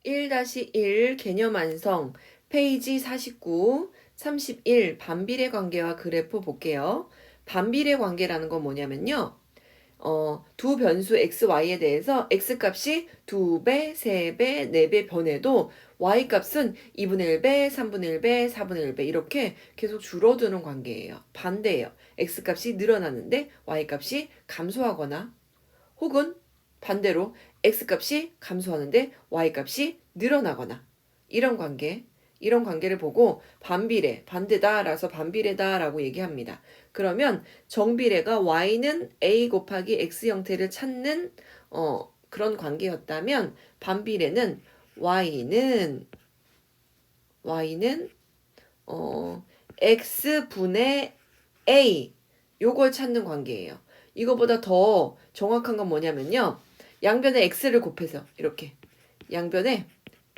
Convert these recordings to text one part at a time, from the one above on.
1-1 개념 완성 페이지 49, 31 반비례 관계와 그래프 볼게요. 반비례 관계라는 건 뭐냐면요. 두 변수 x, y에 대해서 x 값이 2배, 3배, 4배 변해도 y 값은 2분의 1배, 3분의 1배, 4분의 1배 이렇게 계속 줄어드는 관계예요. 반대예요. x 값이 늘어나는데 y 값이 감소하거나 혹은 반대로 x값이 감소하는데 y값이 늘어나거나 이런 관계를 보고 반비례, 반대다라서 반비례다라고 얘기합니다. 그러면 정비례가 y는 a 곱하기 x 형태를 찾는 그런 관계였다면 반비례는 y는 x분의 a 요걸 찾는 관계예요. 이거보다 더 정확한 건 뭐냐면요. 양변에 x를 곱해서 이렇게 양변에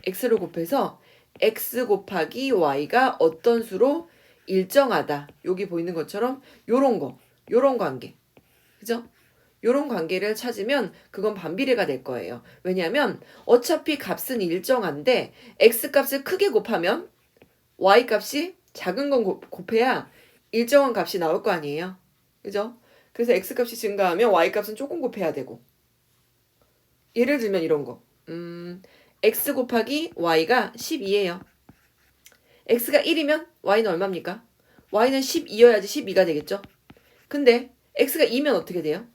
x를 곱해서 x 곱하기 y가 어떤 수로 일정하다. 여기 보이는 것처럼 요런 관계. 그죠? 요런 관계를 찾으면 그건 반비례가 될 거예요. 왜냐하면 어차피 값은 일정한데 x 값을 크게 곱하면 y 값이 작은 건 곱해야 일정한 값이 나올 거 아니에요. 그죠? 그래서 x 값이 증가하면 y 값은 조금 곱해야 되고. 예를 들면 이런 거. x 곱하기 y가 12예요. x가 1이면 y는 얼마입니까? y는 12여야지 12가 되겠죠? 근데 x가 2면 어떻게 돼요?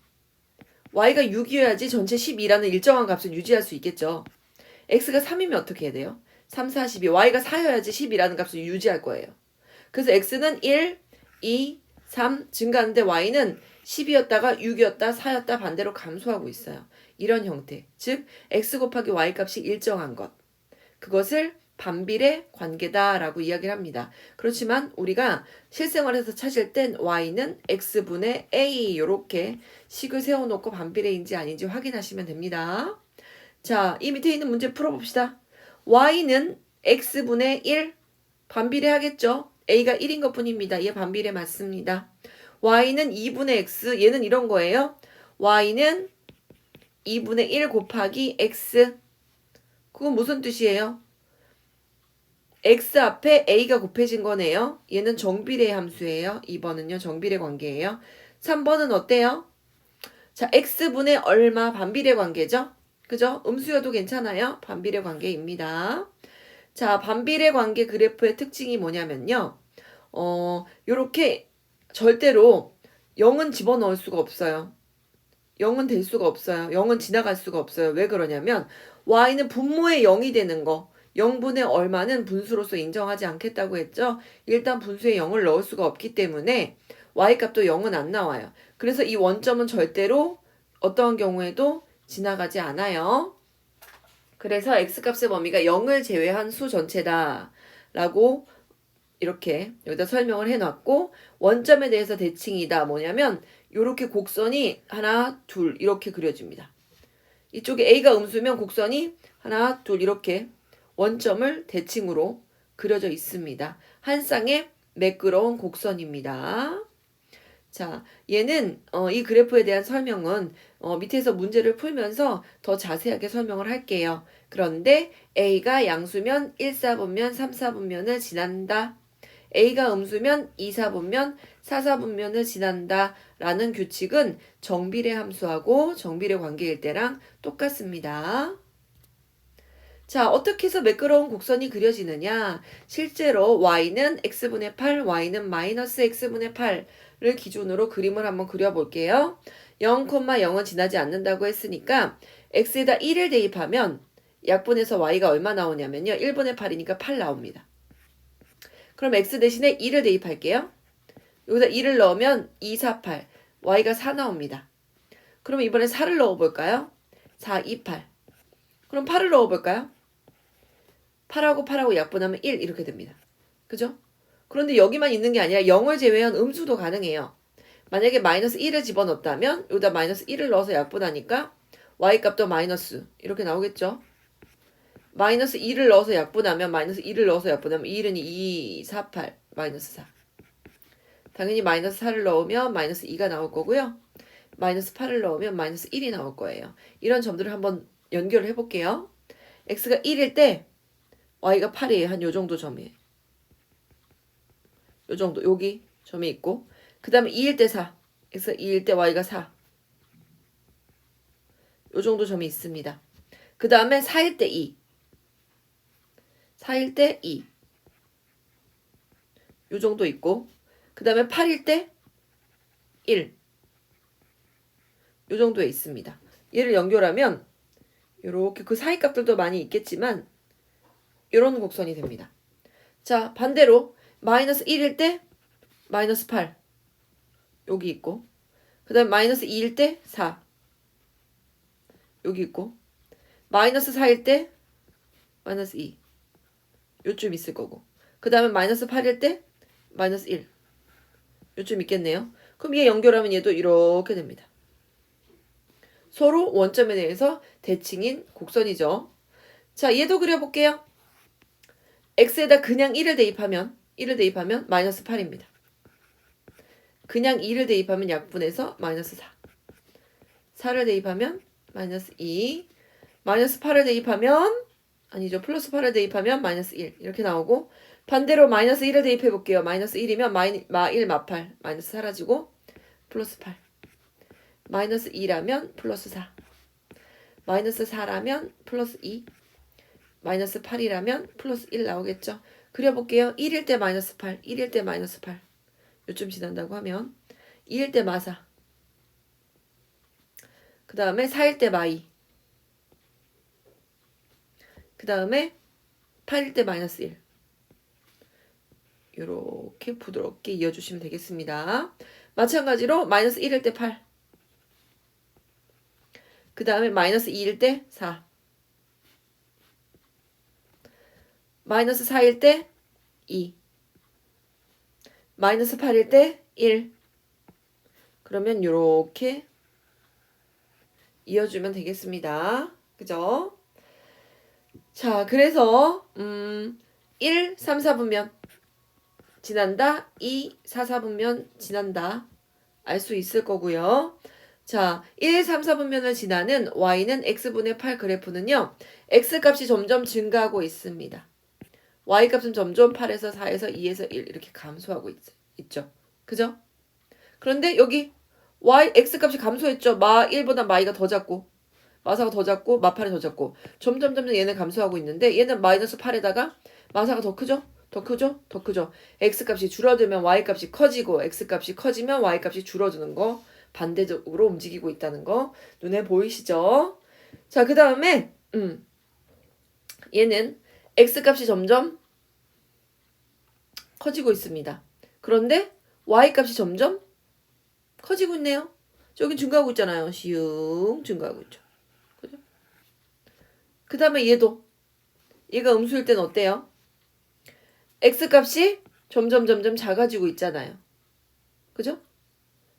y가 6이어야지 전체 12라는 일정한 값을 유지할 수 있겠죠. x가 3이면 어떻게 해야 돼요? 3, 4, 12. y가 4여야지 12라는 값을 유지할 거예요. 그래서 x는 1, 2, 3 증가하는데 y는 10이었다가 6이었다, 4였다 반대로 감소하고 있어요. 이런 형태. 즉 x 곱하기 y 값이 일정한 것. 그것을 반비례 관계다라고 이야기를 합니다. 그렇지만 우리가 실생활에서 찾을 땐 y는 x분의 a 이렇게 식을 세워놓고 반비례인지 아닌지 확인하시면 됩니다. 자, 이 밑에 있는 문제 풀어봅시다. y는 x분의 1 반비례하겠죠? a가 1인 것뿐입니다. 얘 반비례 맞습니다. y는 2분의 x 얘는 이런 거예요. y는 2분의 1 곱하기 x 그건 무슨 뜻이에요? x 앞에 a가 곱해진 거네요. 얘는 정비례 함수예요. 2번은요. 정비례 관계예요. 3번은 어때요? 자, x분의 얼마 반비례 관계죠? 그죠? 음수여도 괜찮아요. 반비례 관계입니다. 자, 반비례 관계 그래프의 특징이 뭐냐면요. 요렇게 절대로 0은 집어넣을 수가 없어요. 0은 될 수가 없어요. 0은 지나갈 수가 없어요. 왜 그러냐면 y는 분모의 0이 되는 거 0분의 얼마는 분수로서 인정하지 않겠다고 했죠. 일단 분수에 0을 넣을 수가 없기 때문에 y값도 0은 안 나와요. 그래서 이 원점은 절대로 어떠한 경우에도 지나가지 않아요. 그래서 x값의 범위가 0을 제외한 수 전체다 라고 이렇게 여기다 설명을 해놨고 원점에 대해서 대칭이다 뭐냐면 이렇게 곡선이 하나 둘 이렇게 그려집니다. 이쪽에 a가 음수면 곡선이 하나 둘 이렇게 원점을 대칭으로 그려져 있습니다. 한 쌍의 매끄러운 곡선입니다. 자, 얘는 이 그래프에 대한 설명은 밑에서 문제를 풀면서 더 자세하게 설명을 할게요. 그런데 a가 양수면 1, 4분면, 3, 4분면을 지난다. a가 음수면 2, 4분면, 4, 4분면을 지난다. 라는 규칙은 정비례 함수하고 정비례 관계일 때랑 똑같습니다. 자, 어떻게 해서 매끄러운 곡선이 그려지느냐? 실제로 y는 x분의 8, y는 마이너스 x분의 8를 기준으로 그림을 한번 그려볼게요. 0,0은 지나지 않는다고 했으니까 x에다 1을 대입하면 약분해서 y가 얼마 나오냐면요. 1분의 8이니까 8 나옵니다. 그럼 x 대신에 2를 대입할게요. 여기다 2를 넣으면 2, 4, 8. y가 4 나옵니다. 그럼 이번에 4를 넣어볼까요? 4, 2, 8. 그럼 8을 넣어볼까요? 8하고 8하고 약분하면 1 이렇게 됩니다. 그죠? 그런데 여기만 있는 게 아니라 0을 제외한 음수도 가능해요. 만약에 마이너스 1을 집어넣었다면 여기다 마이너스 1을 넣어서 약분하니까 y값도 마이너스 이렇게 나오겠죠? 마이너스 2를 넣어서 약분하면 마이너스 2을 넣어서 약분하면 2는 2, 4, 8 마이너스 4. 당연히 마이너스 4를 넣으면 마이너스 2가 나올 거고요. 마이너스 8을 넣으면 마이너스 1이 나올 거예요. 이런 점들을 한번 연결을 해볼게요. x가 1일 때 y가 8이에요. 한 요 정도 점이에요. 요 정도 여기 점이 있고 그 다음에 2일 때 4. x가 2일 때 y가 4. 요 정도 점이 있습니다. 그 다음에 4일 때 2. 4일 때 2. 요 정도 있고 그 다음에 8일 때 1. 요 정도에 있습니다. 얘를 연결하면 요렇게 그 사이 값들도 많이 있겠지만 요런 곡선이 됩니다. 자, 반대로 마이너스 1일 때 마이너스 8. 여기 있고 그 다음에 마이너스 2일 때 4. 여기 있고 마이너스 4일 때 마이너스 2. 요쯤 있을 거고 그 다음에 마이너스 8일 때 마이너스 1. 요쯤 있겠네요. 그럼 얘 연결하면 얘도 이렇게 됩니다. 서로 원점에 대해서 대칭인 곡선이죠. 자, 얘도 그려볼게요. x에다 그냥 1을 대입하면 마이너스 8입니다. 그냥 2를 대입하면 약분해서 마이너스 4. 4를 대입하면 마이너스 2. 마이너스 8을 대입하면 아니죠. 플러스 8을 대입하면 마이너스 1. 이렇게 나오고 반대로 마이너스 1을 대입해 볼게요. 마이너스 1이면 마 1, 마 8. 마이너스 사라지고 플러스 8. 마이너스 2라면 플러스 4. 마이너스 4라면 플러스 2. 마이너스 8이라면 플러스 1 나오겠죠. 그려볼게요. 1일 때 마이너스 8. 1일 때 마이너스 8. 요쯤 지난다고 하면 2일 때 마4. 그 다음에 4일 때 마2. 그 다음에 8일 때 마이너스 1. 이렇게 부드럽게 이어주시면 되겠습니다. 마찬가지로 마이너스 1일 때 8. 그 다음에 마이너스 2일 때 4. 마이너스 4일 때 2. 마이너스 8일 때 1. 그러면 이렇게 이어주면 되겠습니다. 그죠? 자, 그래서 1, 3, 4분면 지난다. 2, 4, 4분면 지난다. 알 수 있을 거고요. 자, 1, 3, 4분면을 지나는 y는 x분의 8 그래프는요. x값이 점점 증가하고 있습니다. y값은 점점 8에서 4에서 2에서 1 이렇게 감소하고 있죠. 그죠? 그런데 여기 x값이 감소했죠. 마 1보다 마 2가 더 작고 마 4가 더 작고 마 8이 더 작고 점점 얘는 감소하고 있는데 얘는 마이너스 8에다가 마 4가 더 크죠? 더 크죠? x값이 줄어들면 y값이 커지고 x값이 커지면 y값이 줄어드는 거 반대적으로 움직이고 있다는 거 눈에 보이시죠? 자, 그 다음에 얘는 x값이 점점 커지고 있습니다. 그런데 y값이 점점 커지고 있네요. 저기 증가하고 있잖아요. 시흥 증가하고 있죠. 그죠? 그 다음에 얘가 음수일 때는 어때요? x값이 점점 작아지고 있잖아요. 그죠?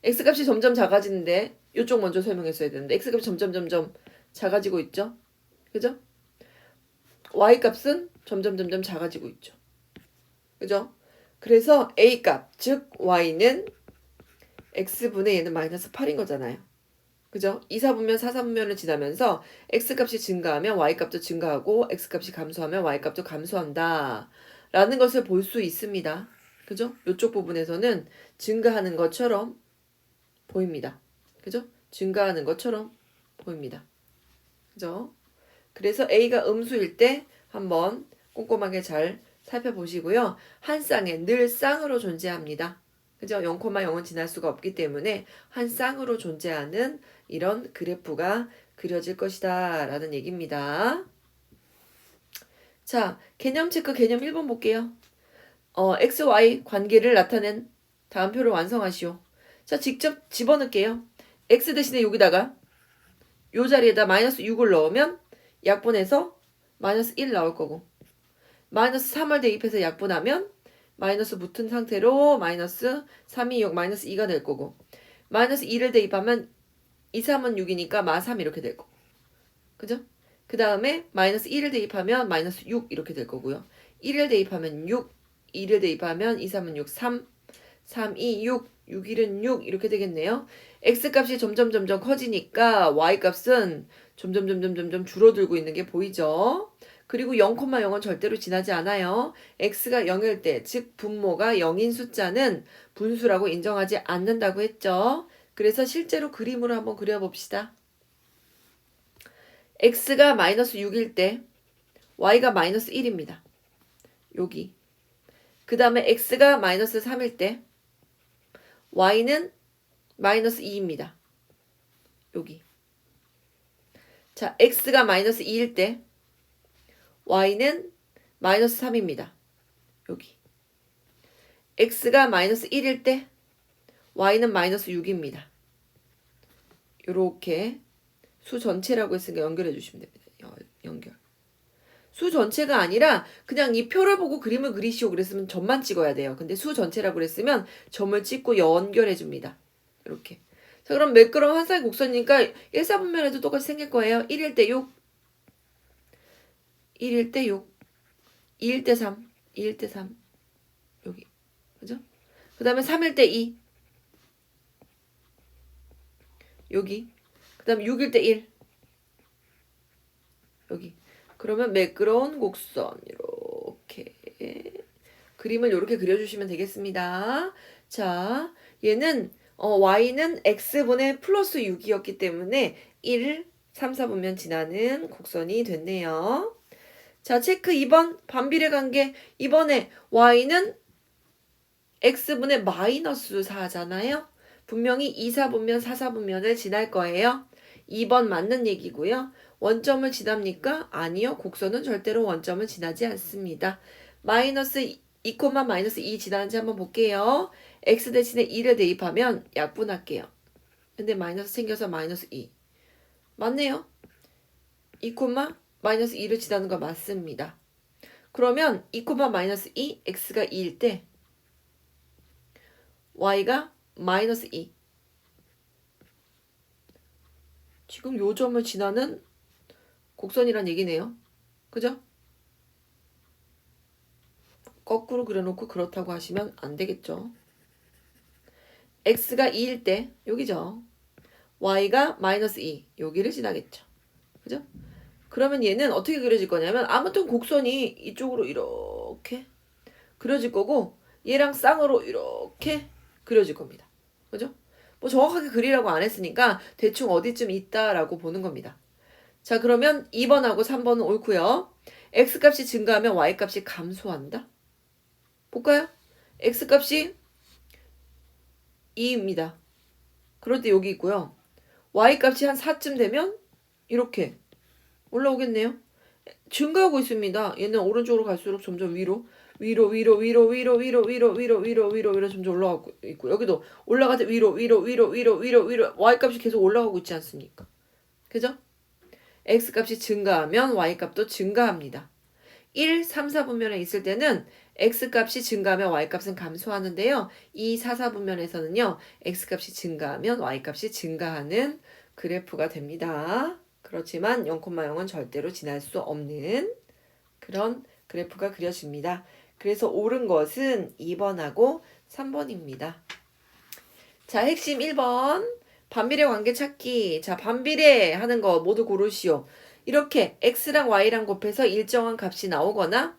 x값이 점점 작아지는데 이쪽 먼저 설명했어야 되는데 x값이 점점 작아지고 있죠. 그죠? y값은 점점 작아지고 있죠. 그죠? 그래서 a값 즉 y는 x분의 얘는 마이너스 8인 거잖아요. 그죠? 2, 4분면 4, 4분면을 지나면서 x값이 증가하면 y값도 증가하고 x값이 감소하면 y값도 감소한다. 라는 것을 볼 수 있습니다. 그죠? 이쪽 부분에서는 증가하는 것처럼 보입니다. 그죠? 증가하는 것처럼 보입니다. 그죠? 그래서 a가 음수일 때 한번 꼼꼼하게 잘 살펴보시고요. 한 쌍에 늘 쌍으로 존재합니다. 그죠? 0,0은 지날 수가 없기 때문에 한 쌍으로 존재하는 이런 그래프가 그려질 것이다 라는 얘기입니다. 자, 개념 체크 개념 1번 볼게요. x, y 관계를 나타낸 다음 표를 완성하시오. 자, 직접 집어넣을게요. x 대신에 여기다가 요 자리에다 마이너스 6을 넣으면 약분해서 마이너스 1 나올 거고 마이너스 3을 대입해서 약분하면 마이너스 붙은 상태로 마이너스 3이 6 마이너스 2가 될 거고 마이너스 2를 대입하면 2, 3은 6이니까 마 3 이렇게 될 거고 그죠? 그 다음에 마이너스 1을 대입하면 마이너스 6 이렇게 될 거고요. 1을 대입하면 6, 2를 대입하면 2, 3은 6, 3, 3, 2, 6, 6, 1은 6 이렇게 되겠네요. x값이 점점 커지니까 y값은 점점 줄어들고 있는 게 보이죠? 그리고 0,0은 절대로 지나지 않아요. x가 0일 때, 즉 분모가 0인 숫자는 분수라고 인정하지 않는다고 했죠. 그래서 실제로 그림으로 한번 그려봅시다. x가 마이너스 6일 때 y가 마이너스 1입니다. 여기. 그 다음에 x가 마이너스 3일 때 y는 마이너스 2입니다. 여기. 자, x가 마이너스 2일 때 y는 마이너스 3입니다. 여기. x가 마이너스 1일 때 y는 마이너스 6입니다. 요렇게 수 전체라고 했으니까 연결해 주시면 됩니다. 연결. 수 전체가 아니라 그냥 이 표를 보고 그림을 그리시오 그랬으면 점만 찍어야 돼요. 근데 수 전체라고 그랬으면 점을 찍고 연결해 줍니다. 이렇게. 자, 그럼 매끄러운 한 쌍의 곡선이니까 1사분면에도 똑같이 생길 거예요. 1일 때 6, 1일 때 6, 2일 때 3, 2일 때 3. 여기. 그죠? 그 다음에 3일 때 2. 여기. 그 다음에 6일 때 1. 여기. 그러면 매끄러운 곡선 이렇게 그림을 이렇게 그려주시면 되겠습니다. 자, 얘는 y는 x분의 플러스 6이었기 때문에 1, 3, 4분면 지나는 곡선이 됐네요. 자, 체크 2번 반비례 관계. 이번에 y는 x분의 마이너스 4잖아요. 분명히 2, 4분면, 4, 4분면을 지날 거예요. 2번 맞는 얘기고요. 원점을 지납니까? 아니요. 곡선은 절대로 원점을 지나지 않습니다. 마이너스 2, 마이너스 2 지나는지 한번 볼게요. x 대신에 2를 대입하면 약분할게요. 근데 마이너스 생겨서 마이너스 2. 맞네요. 2, 마이너스 2를 지나는 거 맞습니다. 그러면 2, 마이너스 2, x가 2일 때 y가 마이너스 2. 지금 요 점을 지나는 곡선이란 얘기네요. 그죠? 거꾸로 그려놓고 그렇다고 하시면 안 되겠죠. x가 2일 때 여기죠. y가 마이너스 2. 여기를 지나겠죠. 그죠? 그러면 얘는 어떻게 그려질 거냐면 아무튼 곡선이 이쪽으로 이렇게 그려질 거고 얘랑 쌍으로 이렇게 그려질 겁니다. 그죠? 뭐 정확하게 그리라고 안 했으니까 대충 어디쯤 있다라고 보는 겁니다. 자, 그러면 2번하고 3번은 옳고요. x값이 증가하면 y값이 감소한다. 볼까요? x값이 2입니다. 그럴 때 여기 있고요. y값이 한 4쯤 되면 이렇게 올라오겠네요. 증가하고 있습니다. 얘는 오른쪽으로 갈수록 점점 위로 점점 올라가고 있고 여기도 올라갈 때 위로 y값이 계속 올라가고 있지 않습니까? 그죠? x값이 증가하면 y값도 증가합니다. 1, 3, 4분면에 있을 때는 x값이 증가하면 y값은 감소하는데요. 2, 4, 4분면에서는요. x값이 증가하면 y값이 증가하는 그래프가 됩니다. 그렇지만 0,0은 절대로 지날 수 없는 그런 그래프가 그려집니다. 그래서 옳은 것은 2번하고 3번입니다. 자, 핵심 1번. 반비례 관계 찾기. 자, 반비례 하는 거 모두 고르시오. 이렇게 x랑 y랑 곱해서 일정한 값이 나오거나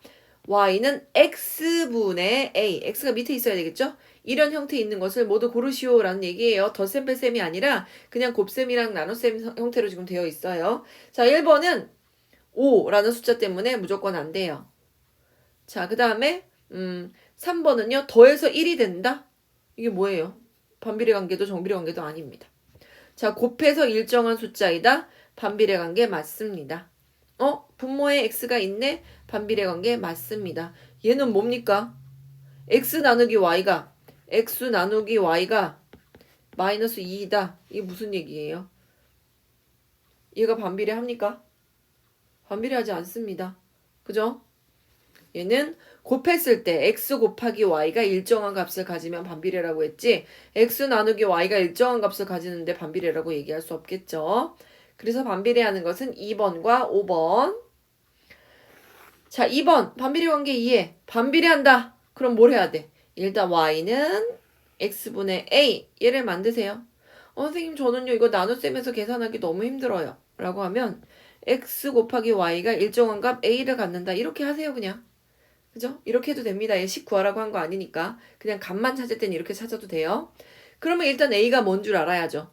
y는 x분의 a. x가 밑에 있어야 되겠죠? 이런 형태 있는 것을 모두 고르시오라는 얘기예요. 덧셈 뺄셈이 아니라 그냥 곱셈이랑 나눗셈 형태로 지금 되어 있어요. 자, 1번은 5라는 숫자 때문에 무조건 안 돼요. 자, 그 다음에 3번은요. 더해서 1이 된다? 이게 뭐예요? 반비례 관계도 정비례 관계도 아닙니다. 자, 곱해서 일정한 숫자이다. 반비례 관계 맞습니다. 분모에 x가 있네. 반비례 관계 맞습니다. 얘는 뭡니까? x 나누기 y가 마이너스 2이다. 이게 무슨 얘기예요? 얘가 반비례 합니까? 반비례하지 않습니다. 그죠? 얘는 곱했을 때 x 곱하기 y가 일정한 값을 가지면 반비례라고 했지 x 나누기 y가 일정한 값을 가지는데 반비례라고 얘기할 수 없겠죠. 그래서 반비례하는 것은 2번과 5번. 자, 2번 반비례 관계 이해. 반비례한다. 그럼 뭘 해야 돼? 일단 y는 x분의 a 얘를 만드세요. 선생님 저는요 이거 나눗셈에서 계산하기 너무 힘들어요. 라고 하면 x 곱하기 y가 일정한 값 a를 갖는다. 이렇게 하세요 그냥. 그죠? 이렇게 해도 됩니다. 얘 식 구하라고 한 거 아니니까 그냥 값만 찾을 땐 이렇게 찾아도 돼요. 그러면 일단 a가 뭔 줄 알아야죠.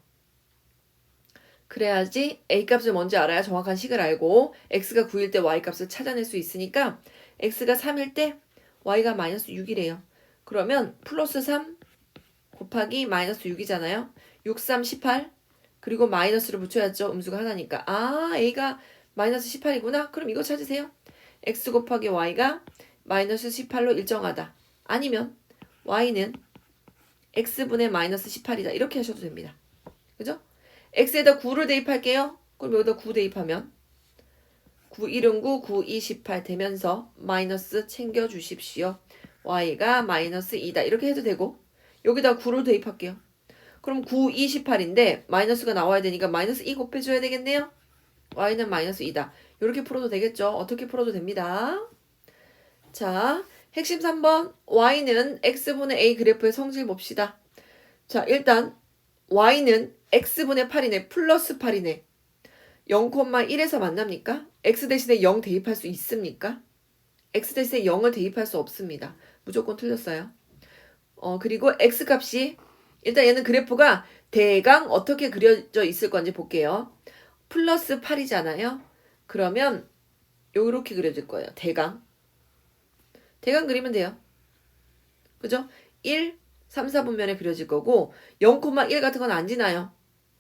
그래야지 a 값을 먼저 알아야 정확한 식을 알고 x가 9일 때 y 값을 찾아낼 수 있으니까 x가 3일 때 y가 마이너스 6이래요. 그러면 플러스 3 곱하기 마이너스 6이잖아요. 6, 3, 18 그리고 마이너스를 붙여야죠. 음수가 하나니까. 아 a가 마이너스 18이구나. 그럼 이거 찾으세요. x 곱하기 y가 마이너스 18로 일정하다. 아니면 y는 x분의 마이너스 18이다. 이렇게 하셔도 됩니다. 그죠? x에다 9를 대입할게요. 그럼 여기다 9 대입하면 9, 1은 9, 9, 2, 18 되면서 마이너스 챙겨주십시오. y가 마이너스 2다. 이렇게 해도 되고 여기다 9를 대입할게요. 그럼 9, 2, 18인데 마이너스가 나와야 되니까 마이너스 2 곱해줘야 되겠네요. y는 마이너스 2다. 이렇게 풀어도 되겠죠? 어떻게 풀어도 됩니다. 자, 핵심 3번 y는 x분의 a 그래프의 성질 봅시다. 자, 일단 y는 x분의 8이네. 플러스 8이네. 0,1에서 만납니까? x 대신에 0 대입할 수 있습니까? x 대신에 0을 대입할 수 없습니다. 무조건 틀렸어요. 그리고 x 값이 일단 얘는 그래프가 대강 어떻게 그려져 있을 건지 볼게요. 플러스 8이잖아요. 그러면 요렇게 그려질 거예요. 대강 그리면 돼요. 그죠? 1, 3, 4분면에 그려질 거고 0,1 같은 건 안 지나요.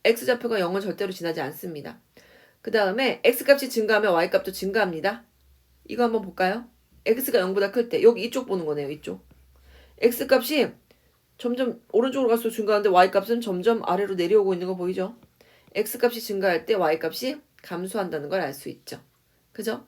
x좌표가 0을 절대로 지나지 않습니다. 그 다음에 x값이 증가하면 y값도 증가합니다. 이거 한번 볼까요? x가 0보다 클 때 여기 이쪽 보는 거네요. 이쪽. x값이 점점 오른쪽으로 갈수록 증가하는데 y값은 점점 아래로 내려오고 있는 거 보이죠? x값이 증가할 때 y값이 감소한다는 걸 알 수 있죠. 그죠?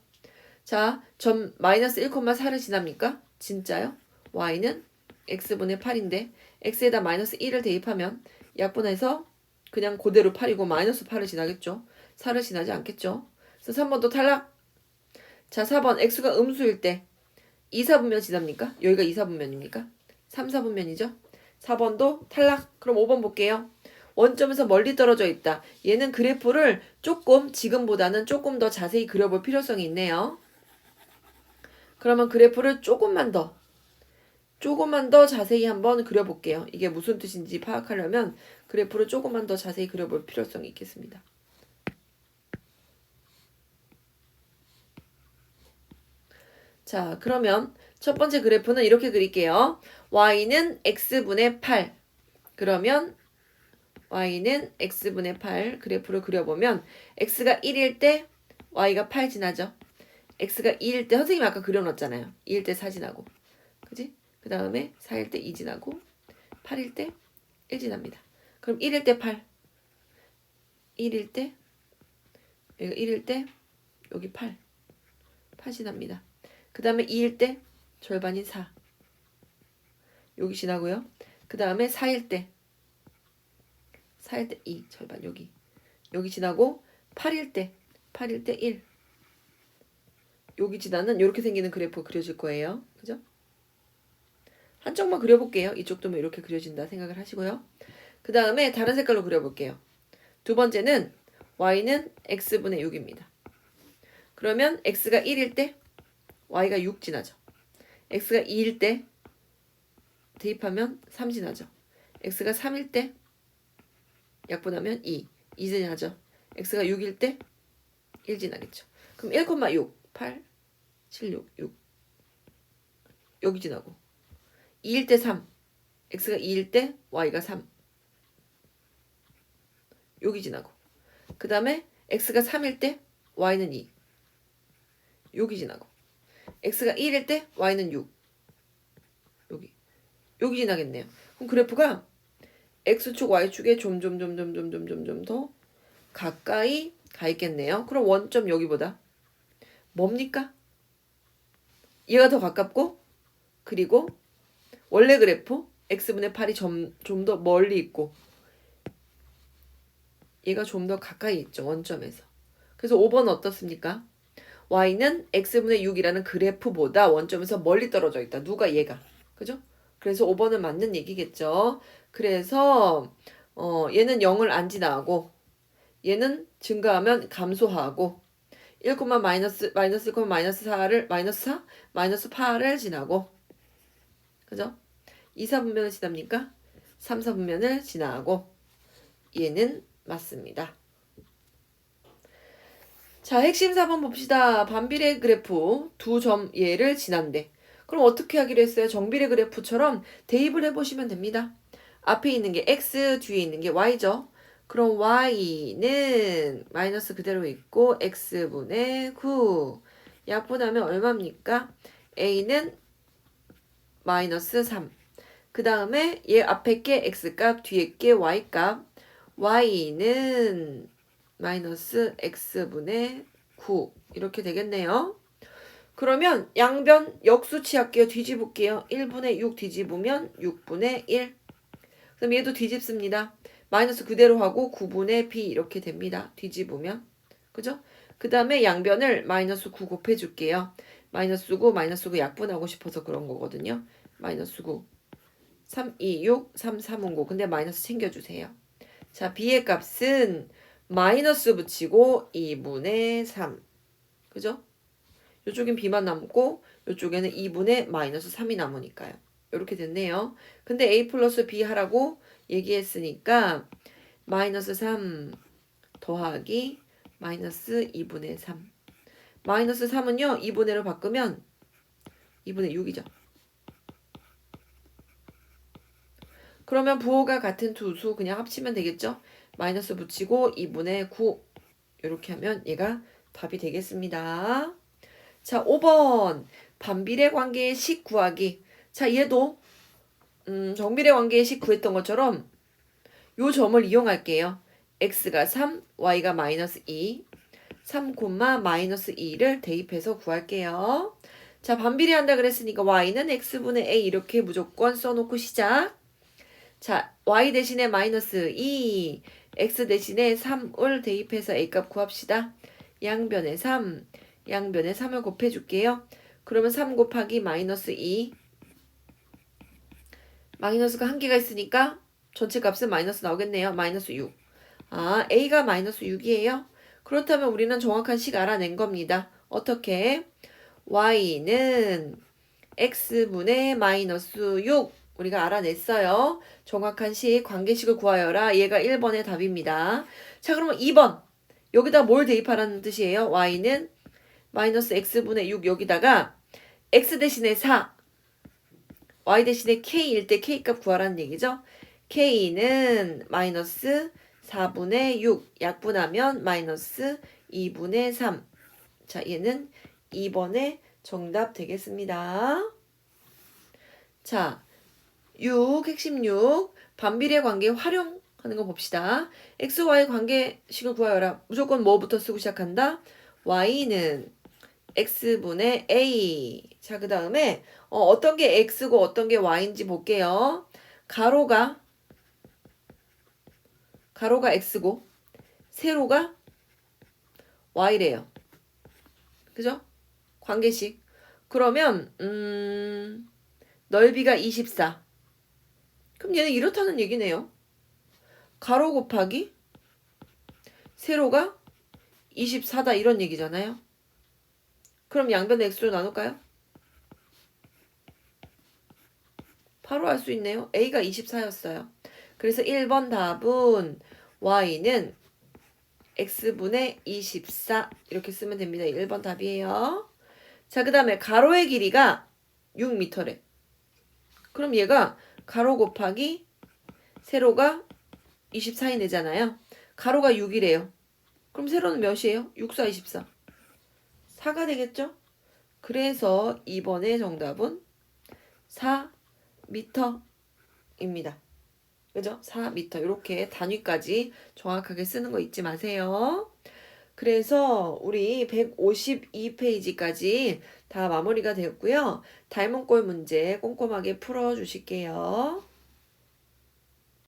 자, 점 마이너스 1,4를 지납니까? 진짜요? y는 x분의 8인데 x에다 마이너스 1을 대입하면 약분해서 그냥 그대로 8이고 마이너스 8을 지나겠죠. 4를 지나지 않겠죠. 그래서 3번도 탈락. 자, 4번 x가 음수일 때 2, 4분면 지납니까? 여기가 2, 4분면입니까? 3, 4분면이죠. 4번도 탈락. 그럼 5번 볼게요. 원점에서 멀리 떨어져 있다. 얘는 그래프를 조금 지금보다는 조금 더 자세히 그려볼 필요성이 있네요. 그러면 그래프를 조금만 더 자세히 한번 그려볼게요. 이게 무슨 뜻인지 파악하려면 그래프를 조금만 더 자세히 그려볼 필요성이 있겠습니다. 자, 그러면 첫 번째 그래프는 이렇게 그릴게요. y는 x분의 8. 그러면 y는 x분의 8 그래프를 그려보면 x가 1일 때 y가 8 지나죠. x가 2일 때 선생님이 아까 그려놨잖아요. 2일 때 4 지나고. 그지? 그 다음에 4일 때 2 지나고 8일 때 1 지납니다. 그럼 1일 때 8. 1일 때 여기가 1일 때 여기 8 지납니다. 그 다음에 2일 때 절반인 4 여기 지나고요. 그 다음에 4일 때 2 절반 여기 지나고 8일 때 1 여기 지나는 이렇게 생기는 그래프가 그려질 거예요. 그죠? 한쪽만 그려볼게요. 이쪽도 뭐 이렇게 그려진다 생각을 하시고요. 그 다음에 다른 색깔로 그려볼게요. 두 번째는 y는 x분의 6입니다. 그러면 x가 1일 때 y가 6 지나죠. x가 2일 때 대입하면 3 지나죠. x가 3일 때 약분하면 2 지나죠. x가 6일 때 1 지나겠죠. 그럼 1,6 8 7 6 여기 지나고 2일 때 3 x가 2일 때 y가 3 여기 지나고 그 다음에 x가 3일 때 y는 2 여기 지나고 x가 1일 때 y는 6 여기 지나겠네요. 그럼 그래프가 x축 y축에 점점 더 가까이 가 있겠네요. 그럼 원점 여기보다 뭡니까? 얘가 더 가깝고 그리고 원래 그래프 x분의 8이 좀 더 멀리 있고 얘가 좀 더 가까이 있죠. 원점에서. 그래서 5번은 어떻습니까? y는 x분의 6이라는 그래프보다 원점에서 멀리 떨어져 있다. 누가? 얘가. 그죠? 그래서 5번은 맞는 얘기겠죠. 그래서 얘는 0을 안 지나고 얘는 증가하면 감소하고 1, 마이너스 1, 마이너스 4를 마이너스 4, 마이너스 8을 지나고 그죠? 2, 4분면을 지납니까? 3, 4분면을 지나고 얘는 맞습니다. 자, 핵심 4번 봅시다. 반비례 그래프 두 점 얘를 지난대. 그럼 어떻게 하기로 했어요? 정비례 그래프처럼 대입을 해보시면 됩니다. 앞에 있는 게 x, 뒤에 있는 게 y죠. 그럼 y는 마이너스 그대로 있고 x분의 9 약분하면 얼마입니까? a는 마이너스 3. 그 다음에 얘 앞에 게 x값, 뒤에 게 y값. y는 마이너스 x분의 9 이렇게 되겠네요. 그러면 양변 역수치 할게요. 뒤집을게요. 1분의 6 뒤집으면 6분의 1. 그럼 얘도 뒤집습니다. 마이너스 그대로 하고 9분의 b 이렇게 됩니다. 뒤집으면. 그죠? 그 다음에 양변을 마이너스 9 곱해줄게요. 마이너스 9, 마이너스 9 약분하고 싶어서 그런 거거든요. 마이너스 9. 3, 2, 6, 3, 3, 9. 근데 마이너스 챙겨주세요. 자, b의 값은 마이너스 붙이고 2분의 3. 그죠? 이쪽엔 b만 남고 이쪽에는 2분의 마이너스 3이 남으니까요. 이렇게 됐네요. 근데 a 플러스 b 하라고 얘기했으니까 마이너스 3 더하기 마이너스 2분의 3. 마이너스 3은요. 2분의로 바꾸면 2분의 6이죠. 그러면 부호가 같은 두 수 그냥 합치면 되겠죠? 마이너스 붙이고 2분의 9 이렇게 하면 얘가 답이 되겠습니다. 자, 5번 반비례 관계의 식 구하기. 자, 얘도 정비례 관계의 식 구했던 것처럼 요 점을 이용할게요. x가 3, y가 마이너스 2, 3, 마이너스 2를 대입해서 구할게요. 자, 반비례한다 그랬으니까 y는 x분의 a 이렇게 무조건 써놓고 시작. 자, y 대신에 마이너스 2, x 대신에 3을 대입해서 a값 구합시다. 양변에 3, 양변에 3을 곱해줄게요. 그러면 3 곱하기 마이너스 2. 마이너스가 한 개가 있으니까 전체 값은 마이너스 나오겠네요. 마이너스 6. 아, a가 마이너스 6이에요? 그렇다면 우리는 정확한 식 알아낸 겁니다. 어떻게? y는 x분의 마이너스 6. 우리가 알아냈어요. 정확한 식, 관계식을 구하여라. 얘가 1번의 답입니다. 자, 그러면 2번. 여기다 뭘 대입하라는 뜻이에요? y는 마이너스 x분의 6 여기다가 x 대신에 4, y 대신에 k일 때 k값 구하라는 얘기죠. k는 마이너스 4분의 6 약분하면 마이너스 2분의 3. 자, 얘는 2번의 정답 되겠습니다. 자, 6, 핵심 6, 반비례 관계 활용하는 거 봅시다. x, y 관계식을 구하여라. 무조건 뭐부터 쓰고 시작한다? y는 x분의 a. 자, 그 다음에 어떤 게 x고 어떤 게 y인지 볼게요. 가로가 x고 세로가 y래요. 그죠? 관계식. 그러면 넓이가 24. 그럼 얘는 이렇다는 얘기네요. 가로 곱하기 세로가 24다 이런 얘기잖아요. 그럼 양변 x로 나눌까요? 바로 알 수 있네요. a가 24였어요. 그래서 1번 답은 y는 x분의 24 이렇게 쓰면 됩니다. 1번 답이에요. 자, 그 다음에 가로의 길이가 6m래. 그럼 얘가 가로 곱하기 세로가 24이 되잖아요. 가로가 6이래요. 그럼 세로는 몇이에요? 6, 4, 24. 4가 되겠죠? 그래서 2번의 정답은 4m입니다. 그죠? 4m 이렇게 단위까지 정확하게 쓰는 거 잊지 마세요. 그래서 우리 152페이지까지 다 마무리가 되었고요. 닮은 꼴 문제 꼼꼼하게 풀어주실게요.